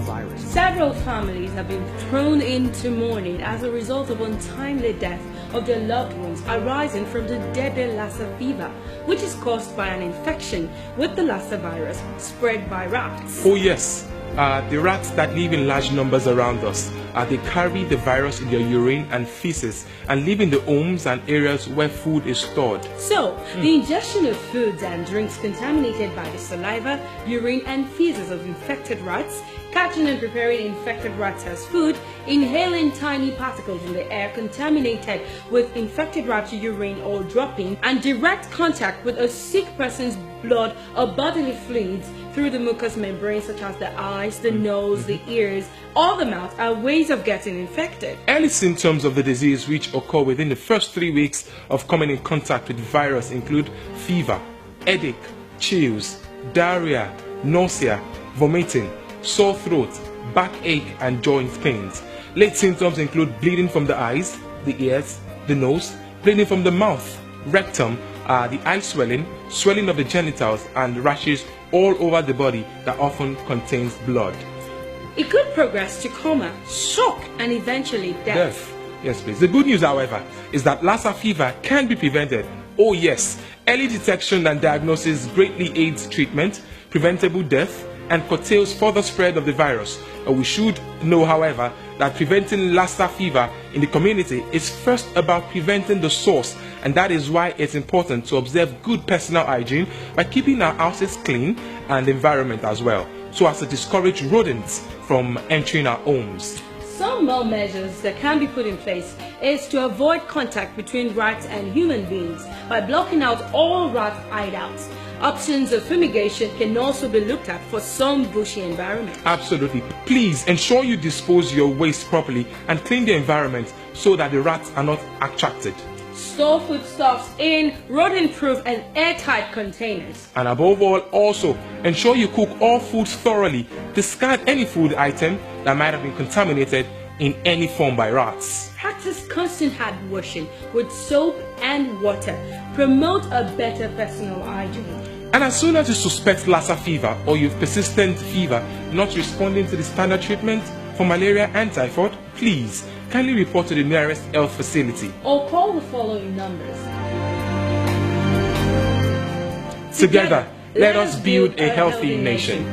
virus. Several families have been thrown into mourning as a result of untimely death of their loved ones arising from the deadly Lassa Fever, which is caused by an infection with the Lassa virus spread by rats. Oh yes, the rats that live in large numbers around us, they carry the virus in their urine and feces and live in the homes and areas where food is stored. So, the ingestion of foods and drinks contaminated by the saliva, urine and feces of infected rats, catching and preparing infected rats as food, inhaling tiny particles in the air contaminated with infected rat urine or dropping, and direct contact with a sick person's blood or bodily fluids through the mucous membrane such as the eyes, the nose, the ears, or the mouth are ways of getting infected. Early symptoms of the disease which occur within the first 3 weeks of coming in contact with the virus include fever, headache, chills, diarrhea, nausea, vomiting, sore throat, backache and joint pains. Late symptoms include bleeding from the eyes, the ears, the nose, bleeding from the mouth, rectum, the eye swelling, swelling of the genitals and rashes all over the body that often contains blood. It could progress to coma, shock and eventually death. Yes, please. The good news, however, is that Lassa fever can be prevented. Oh yes, early detection and diagnosis greatly aids treatment, preventable death, and curtails further spread of the virus. We should know, however, that preventing Lassa fever in the community is first about preventing the source, and that is why it's important to observe good personal hygiene by keeping our houses clean and the environment as well, so as to discourage rodents from entering our homes. Some more measures that can be put in place is to avoid contact between rats and human beings by blocking out all rat hideouts. Options of fumigation can also be looked at for some bushy environments. Absolutely. Please ensure you dispose your waste properly and clean the environment so that the rats are not attracted. Store foodstuffs in rodent-proof and airtight containers. And above all, also ensure you cook all foods thoroughly. Discard any food item that might have been contaminated in any form by rats. Practice constant hand washing with soap and water. Promote a better personal hygiene. And as soon as you suspect Lassa fever or you have persistent fever not responding to the standard treatment for malaria and typhoid, please kindly report to the nearest health facility. Or call the following numbers. Together, let us build a healthy nation.